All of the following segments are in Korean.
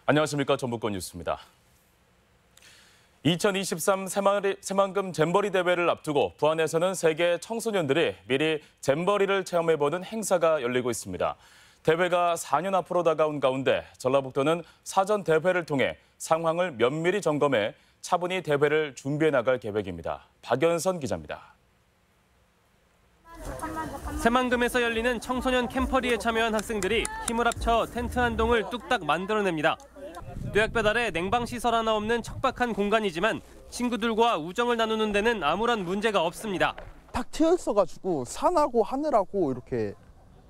안녕하십니까. 전북권 뉴스입니다. 2023 새만금 잼버리 대회를 앞두고 부안에서는 세계 청소년들이 미리 잼버리를 체험해보는 행사가 열리고 있습니다. 대회가 4년 앞으로 다가온 가운데 전라북도는 사전 대회를 통해 상황을 면밀히 점검해 차분히 대회를 준비해 나갈 계획입니다. 박연선 기자입니다. 새만금에서 열리는 청소년 캠퍼리에 참여한 학생들이 힘을 합쳐 텐트 한 동을 뚝딱 만들어냅니다. 뇌약 배달에 냉방시설 하나 없는 척박한 공간이지만 친구들과 우정을 나누는 데는 아무런 문제가 없습니다. 탁 트여 있어가지고 산하고 하늘하고 이렇게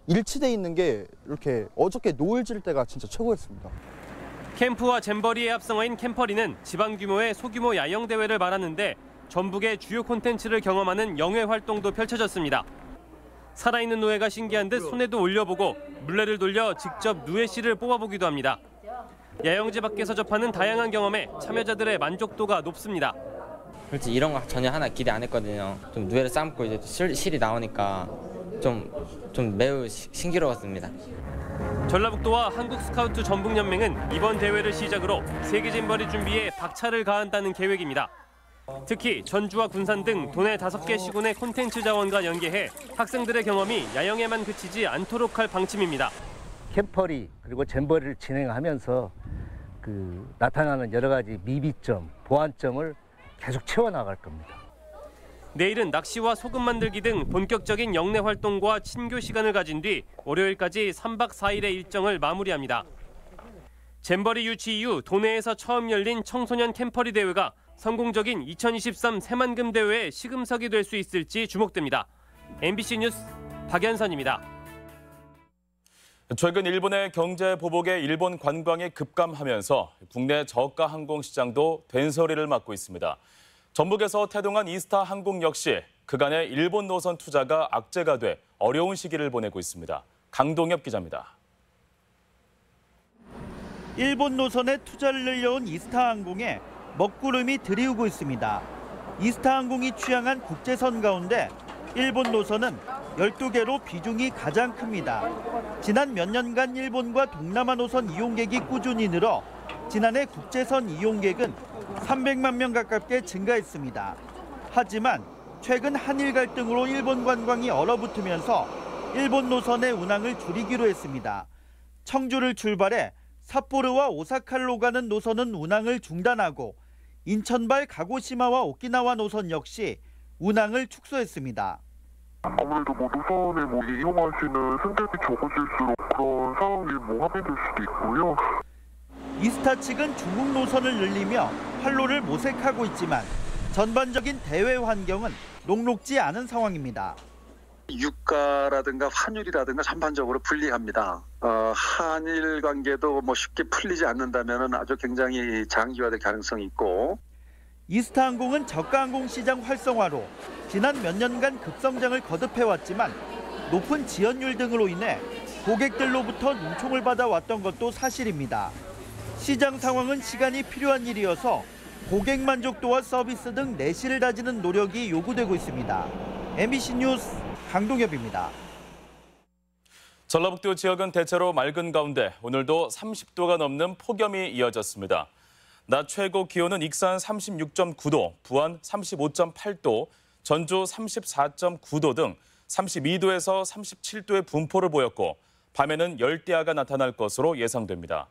일치돼 있는 게 이렇게 어저께 노을 질 때가 진짜 최고였습니다. 캠프와 잼버리의 합성어인 캠퍼리는 지방 규모의 소규모 야영 대회를 말하는데 전북의 주요 콘텐츠를 경험하는 영회 활동도 펼쳐졌습니다. 살아있는 노예가 신기한 듯 손에도 올려보고 물레를 돌려 직접 누에씨를 뽑아보기도 합니다. 야영지 밖에서 접하는 다양한 경험에 참여자들의 만족도가 높습니다. 솔직히 이런 거 전혀 하나 기대 안 했거든요. 좀 누에를 삶고 이제 실이 나오니까 좀 매우 신기로웠습니다. 전라북도와 한국스카우트 전북연맹은 이번 대회를 시작으로 세계 잼버리 준비에 박차를 가한다는 계획입니다. 특히 전주와 군산 등 도내 5개 시군의 콘텐츠 자원과 연계해 학생들의 경험이 야영에만 그치지 않도록 할 방침입니다. 캠퍼리 그리고 잼버리를 진행하면서 나타나는 여러 가지 미비점, 보완점을 계속 채워나갈 겁니다. 내일은 낚시와 소금 만들기 등 본격적인 영내 활동과 친교 시간을 가진 뒤 월요일까지 3박 4일의 일정을 마무리합니다. 잼버리 유치 이후 도내에서 처음 열린 청소년 캠퍼리 대회가 성공적인 2023 새만금 대회의 시금석이 될 수 있을지 주목됩니다. MBC 뉴스 박연선입니다. 최근 일본의 경제 보복에 일본 관광이 급감하면서 국내 저가 항공 시장도 된소리를 맞고 있습니다. 전북에서 태동한 이스타 항공 역시 그간의 일본 노선 투자가 악재가 돼 어려운 시기를 보내고 있습니다. 강동엽 기자입니다. 일본 노선에 투자를 늘려온 이스타 항공에 먹구름이 들이우고 있습니다. 이스타 항공이 취향한 국제선 가운데 일본 노선은 12개로 비중이 가장 큽니다. 지난 몇 년간 일본과 동남아 노선 이용객이 꾸준히 늘어 지난해 국제선 이용객은 300만 명 가깝게 증가했습니다. 하지만 최근 한일 갈등으로 일본 관광이 얼어붙으면서 일본 노선의 운항을 줄이기로 했습니다. 청주를 출발해 삿포로와 오사카로 가는 노선은 운항을 중단하고 인천발 가고시마와 오키나와 노선 역시 운항을 축소했습니다. 아무래도 노선을 이용하시는 승객이 적어질수록 그런 상황이 합의될 수도 있고요. 이스타 측은 중국 노선을 늘리며 활로를 모색하고 있지만 전반적인 대외 환경은 녹록지 않은 상황입니다. 유가라든가 환율이라든가 전반적으로 불리합니다. 한일 관계도 쉽게 풀리지 않는다면 아주 굉장히 장기화될 가능성이 있고. 이스타 항공은 저가 항공 시장 활성화로 지난 몇 년간 급성장을 거듭해왔지만 높은 지연율 등으로 인해 고객들로부터 눈총을 받아왔던 것도 사실입니다. 시장 상황은 시간이 필요한 일이어서 고객 만족도와 서비스 등 내실을 다지는 노력이 요구되고 있습니다. MBC 뉴스 강동엽입니다. 전라북도 지역은 대체로 맑은 가운데 오늘도 30도가 넘는 폭염이 이어졌습니다. 낮 최고 기온은 익산 36.9도, 부안 35.8도, 전주 34.9도 등 32도에서 37도의 분포를 보였고 밤에는 열대야가 나타날 것으로 예상됩니다.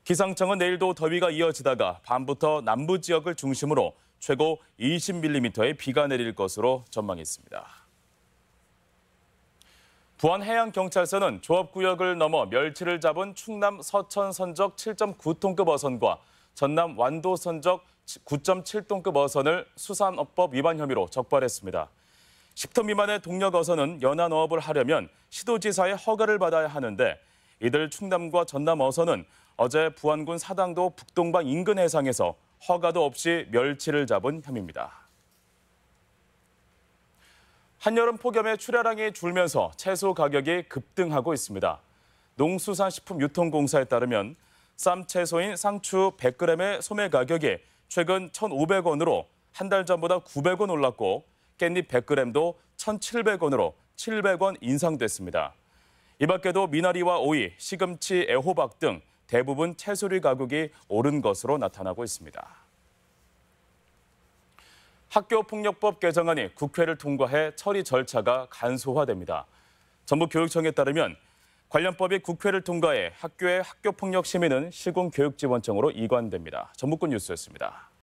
기상청은 내일도 더위가 이어지다가 밤부터 남부 지역을 중심으로 최고 20mm의 비가 내릴 것으로 전망했습니다. 부안해양경찰서는 조업구역을 넘어 멸치를 잡은 충남 서천 선적 7.9톤급 어선과 전남 완도 선적 9.7톤급 어선을 수산업법 위반 혐의로 적발했습니다. 10톤 미만의 동력 어선은 연안어업을 하려면 시도지사의 허가를 받아야 하는데 이들 충남과 전남 어선은 어제 부안군 사당도 북동방 인근 해상에서 허가도 없이 멸치를 잡은 혐의입니다. 한여름 폭염에 출하량이 줄면서 채소 가격이 급등하고 있습니다. 농수산식품유통공사에 따르면 쌈 채소인 상추 100g의 소매 가격이 최근 1,500원으로 한 달 전보다 900원 올랐고 깻잎 100g도 1,700원으로 700원 인상됐습니다. 이 밖에도 미나리와 오이, 시금치, 애호박 등 대부분 채소류 가격이 오른 것으로 나타나고 있습니다. 학교폭력법 개정안이 국회를 통과해 처리 절차가 간소화됩니다. 전북교육청에 따르면 관련법이 국회를 통과해 학교의 학교폭력 심의는 시군교육지원청으로 이관됩니다. 전북권 뉴스였습니다.